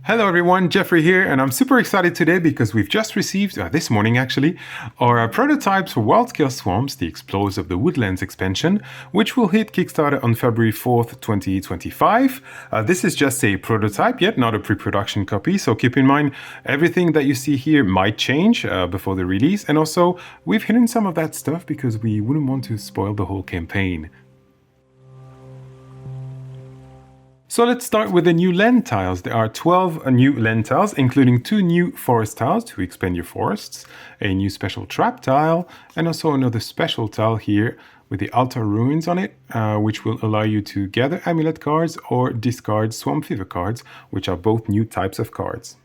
Hello everyone, Jeffrey here, and I'm super excited today because we've just received, this morning actually, our prototypes for Wildscale Swamps, the Explorers of the Woodlands expansion, which will hit Kickstarter on February 4th, 2025. This is just a prototype yet, not a pre-production copy, so keep in mind everything that you see here might change before the release, and also we've hidden some of that stuff because we wouldn't want to spoil the whole campaign. So let's start with the new land tiles. There are 12 new land tiles, including 2 new forest tiles to expand your forests, a new special trap tile, and also another special tile here with the altar ruins on it, which will allow you to gather amulet cards or discard swamp fever cards, which are both new types of cards.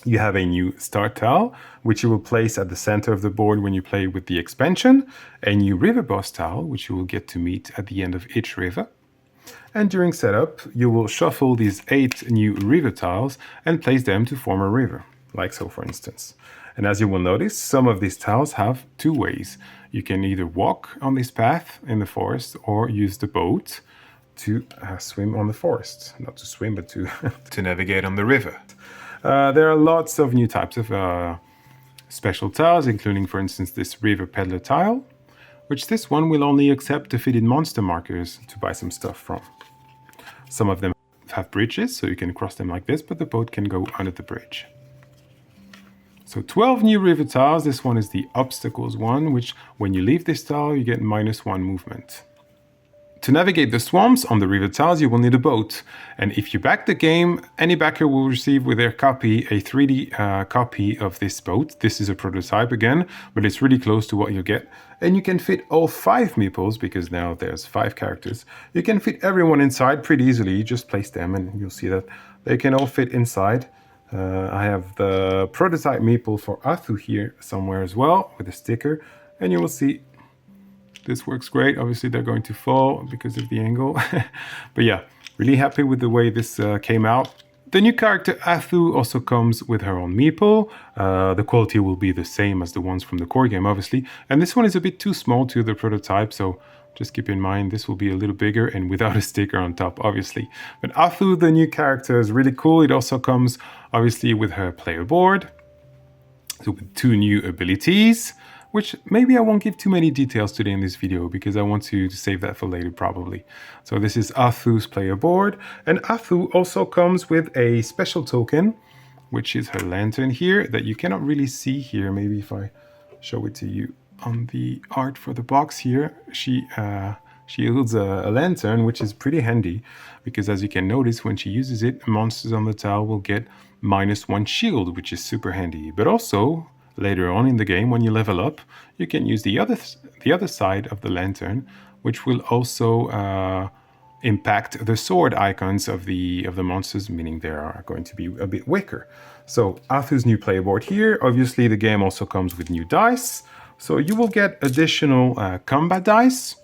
You have a new start tile, which you will place at the center of the board when you play with the expansion, a new river boss tile, which you will get to meet at the end of each river. And during setup, you will shuffle these 8 new river tiles and place them to form a river, like so for instance. And as you will notice, some of these tiles have 2 ways. You can either walk on this path in the forest or use the boat to swim on the forest. Not to swim, but to, to navigate on the river. There are lots of new types of special tiles, including for instance this river peddler tile, which this one will only accept defeated monster markers to buy some stuff from. Some of them have bridges, so you can cross them like this, but the boat can go under the bridge. So 12 new river tiles. This one is the obstacles one, which when you leave this tile, you get -1 movement. To navigate the swamps on the river tiles, you will need a boat. And if you back the game, any backer will receive with their copy a 3D copy of this boat. This is a prototype again, but it's really close to what you'll get. And you can fit all 5 meeples, because now there's 5 characters. You can fit everyone inside pretty easily. You just place them and you'll see that they can all fit inside. I have the prototype meeple for Athu here somewhere as well with a sticker. And you will see this works great. Obviously, they're going to fall because of the angle. But yeah, really happy with the way this came out. The new character Athu also comes with her own meeple. The quality will be the same as the ones from the core game, obviously. And this one is a bit too small to the prototype, so just keep in mind this will be a little bigger and without a sticker on top, obviously. But Athu, the new character, is really cool. It also comes, obviously, with her player board. So with 2 new abilities, which maybe I won't give too many details today in this video because I want to save that for later probably. So this is Athu's player board, and Athu also comes with a special token, which is her lantern here that you cannot really see here. Maybe if I show it to you on the art for the box here, she yields a lantern, which is pretty handy because as you can notice, when she uses it, monsters on the tile will get -1 shield, which is super handy. But also, later on in the game, when you level up, you can use the other side of the lantern, which will also impact the sword icons of the monsters, meaning they are going to be a bit weaker. So Athu's new playboard here. Obviously, the game also comes with new dice. So you will get additional combat dice.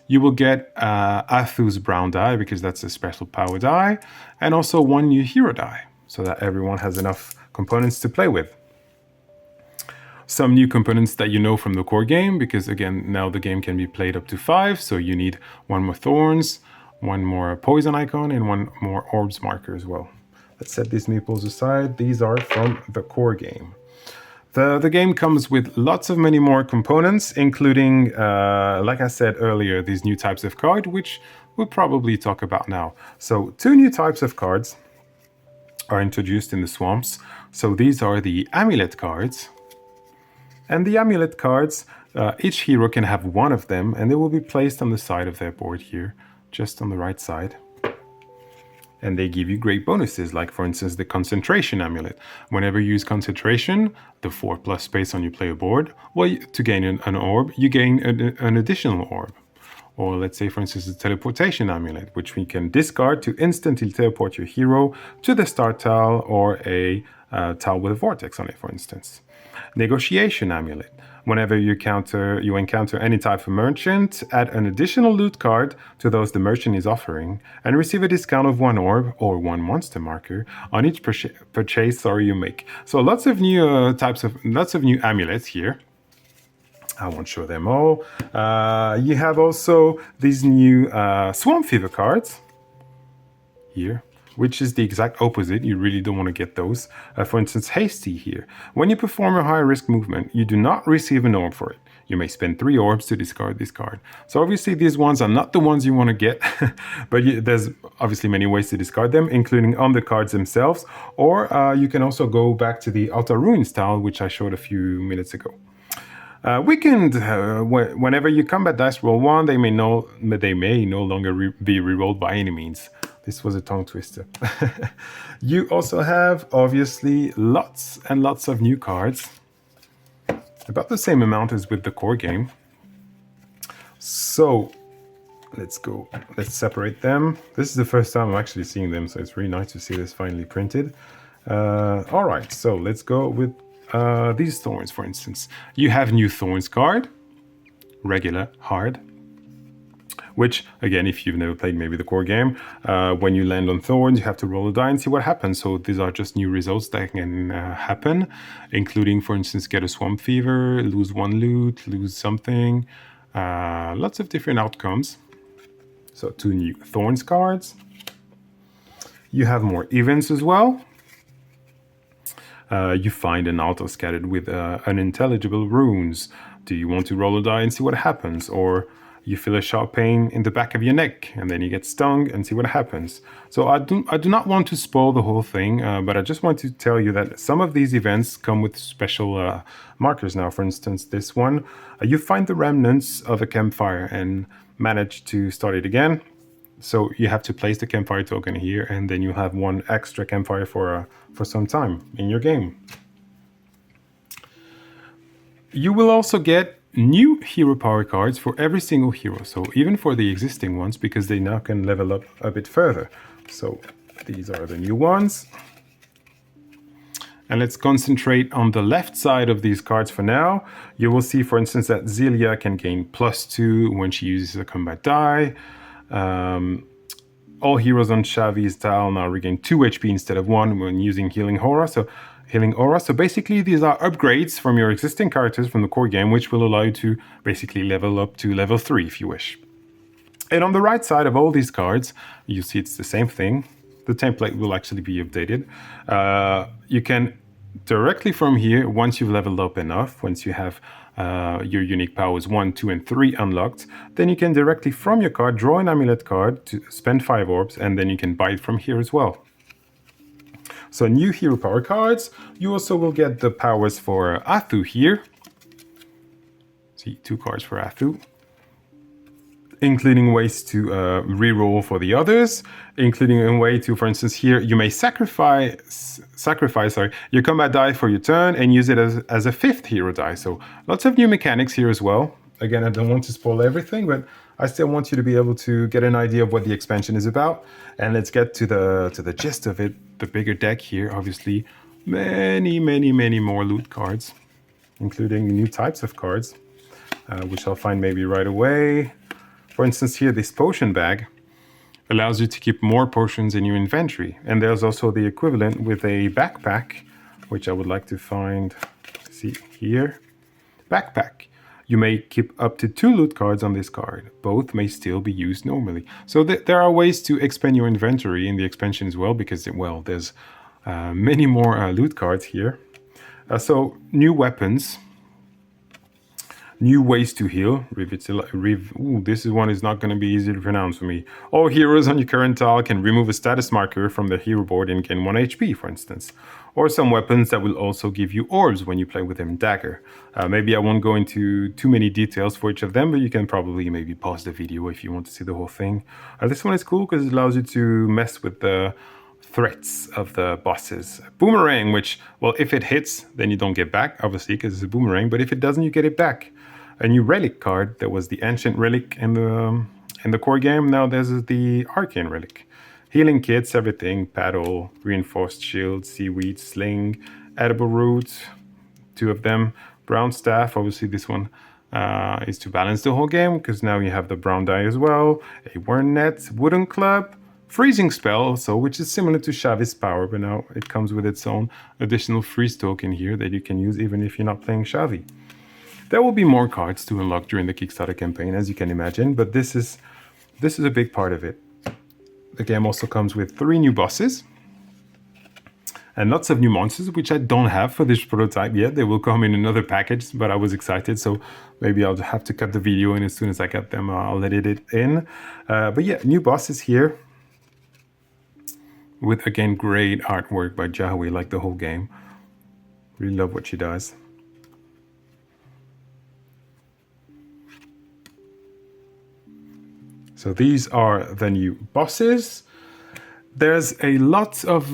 You will get Athu's brown die, because that's a special power die, and also 1 new hero die, so that everyone has enough components to play with. Some new components that you know from the core game, because again, now the game can be played up to 5, so you need 1 more thorns, 1 more poison icon, and 1 more orbs marker as well. Let's set these meeples aside. These are from the core game. The game comes with lots of many more components, including, like I said earlier, these new types of card, which we'll probably talk about now. So 2 new types of cards are introduced in the swamps. So these are the amulet cards. And the amulet cards, each hero can have 1 of them, and they will be placed on the side of their board here, just on the right side. And they give you great bonuses, like for instance the concentration amulet. Whenever you use concentration, the 4+ space on your player board, well, to gain an orb, you gain an additional orb. Or let's say for instance the teleportation amulet, which we can discard to instantly teleport your hero to the start tile or a tile with a vortex on it, for instance. Negotiation amulet. Whenever you encounter any type of merchant, add an additional loot card to those the merchant is offering, and receive a discount of 1 orb or 1 monster marker on each purchase you make. So lots of new new amulets here. I won't show them all. You have also these new swamp fever cards here, which is the exact opposite. You really don't want to get those. For instance, Hasty here. When you perform a high-risk movement, you do not receive an orb for it. You may spend 3 orbs to discard this card. So obviously these ones are not the ones you want to get, but there's obviously many ways to discard them, including on the cards themselves, or you can also go back to the Altar Ruin style, which I showed a few minutes ago. Weakened, whenever you combat dice roll 1, they may no longer be rerolled by any means. This was a tongue twister. You also have, obviously, lots and lots of new cards. About the same amount as with the core game. So, let's separate them. This is the first time I'm actually seeing them, so it's really nice to see this finally printed. Alright, so let's go with these thorns, for instance. You have new thorns card, regular, hard, which, again, if you've never played maybe the core game, when you land on thorns, you have to roll a die and see what happens. So these are just new results that can happen, including, for instance, get a swamp fever, lose 1 loot, lose something, lots of different outcomes. So 2 new thorns cards. You have more events as well. You find an altar scattered with unintelligible runes. Do you want to roll a die and see what happens? Or you feel a sharp pain in the back of your neck, and then you get stung and see what happens. So I do not want to spoil the whole thing, but I just want to tell you that some of these events come with special markers now. For instance, this one, you find the remnants of a campfire and manage to start it again. So you have to place the campfire token here, and then you have 1 extra campfire for some time in your game. You will also get new hero power cards for every single hero, so even for the existing ones, because they now can level up a bit further. So these are the new ones. And let's concentrate on the left side of these cards for now. You will see, for instance, that Zelia can gain +2 when she uses a combat die. All heroes on Shavi's tile now regain 2 HP instead of 1 when using Healing Aura. So basically these are upgrades from your existing characters from the core game, which will allow you to basically level up to level 3 if you wish. And on the right side of all these cards, you see it's the same thing. The template will actually be updated. You can directly from here, once you've leveled up enough, once you have your unique powers 1, 2, and 3 unlocked, then you can directly from your card draw an amulet card to spend 5 orbs, and then you can buy it from here as well. So new hero power cards. You also will get the powers for Athu here. See, 2 cards for Athu. Including ways to reroll for the others, including a way to, for instance, here you may sacrifice your combat die for your turn and use it as a 5th hero die. So lots of new mechanics here as well. Again, I don't want to spoil everything, but I still want you to be able to get an idea of what the expansion is about. And let's get to the gist of it. The bigger deck here, obviously, many more loot cards, including new types of cards, which I'll find maybe right away. For instance, here, this potion bag allows you to keep more potions in your inventory. And there's also the equivalent with a backpack, which I would like to find. See here, backpack. You may keep up to 2 loot cards on this card. Both may still be used normally. So there are ways to expand your inventory in the expansion as well, because, well, there's many more loot cards here. So new weapons. New ways to heal. This one is not going to be easy to pronounce for me. All heroes on your current tile can remove a status marker from the hero board and gain 1 HP, for instance. Or some weapons that will also give you orbs when you play with them. Dagger. Maybe I won't go into too many details for each of them, but you can probably maybe pause the video if you want to see the whole thing. This one is cool because it allows you to mess with the threats of the bosses. Boomerang, which, well, if it hits, then you don't get back, obviously, because it's a boomerang, but if it doesn't, you get it back. A new relic card. There was the ancient relic in the core game. Now there's the arcane relic. Healing kits, everything. Paddle, reinforced shield, seaweed, sling, edible roots, 2 of them. Brown staff. Obviously this one is to balance the whole game, because now you have the brown die as well. A worm net, wooden club, freezing spell also, which is similar to Shavi's power, but now it comes with its own additional freeze token here that you can use even if you're not playing Shavi. There will be more cards to unlock during the Kickstarter campaign, as you can imagine, but this is a big part of it. the game also comes with 3 new bosses and lots of new monsters, which I don't have for this prototype yet. They will come in another package, but I was excited, so maybe I'll have to cut the video, and as soon as I get them, I'll edit it in. But yeah, new bosses here with, again, great artwork by Jahui, like the whole game. Really love what she does. So these are the new bosses. There's a lot of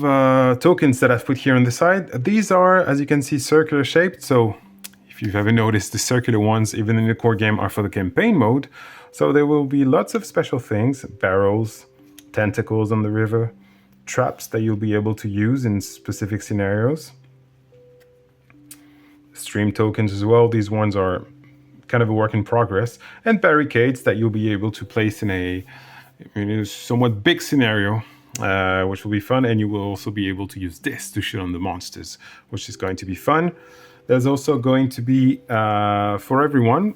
tokens that I've put here on the side. These are, as you can see, circular shaped. So if you've ever noticed, the circular ones, even in the core game, are for the campaign mode. So there will be lots of special things, barrels, tentacles on the river, traps that you'll be able to use in specific scenarios. Stream tokens as well. These ones are kind of a work in progress, and barricades that you'll be able to place in a somewhat big scenario, which will be fun. And you will also be able to use this to shoot on the monsters, which is going to be fun. There's also going to be, for everyone,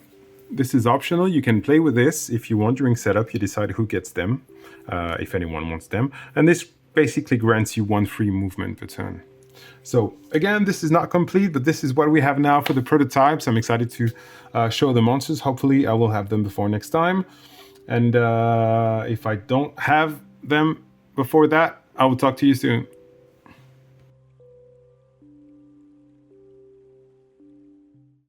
this is optional. You can play with this if you want. During setup, you decide who gets them, if anyone wants them. And this basically grants you 1 free movement per turn. So again, this is not complete, but this is what we have now for the prototypes. I'm excited to show the monsters. Hopefully I will have them before next time. And if I don't have them before that, I will talk to you soon.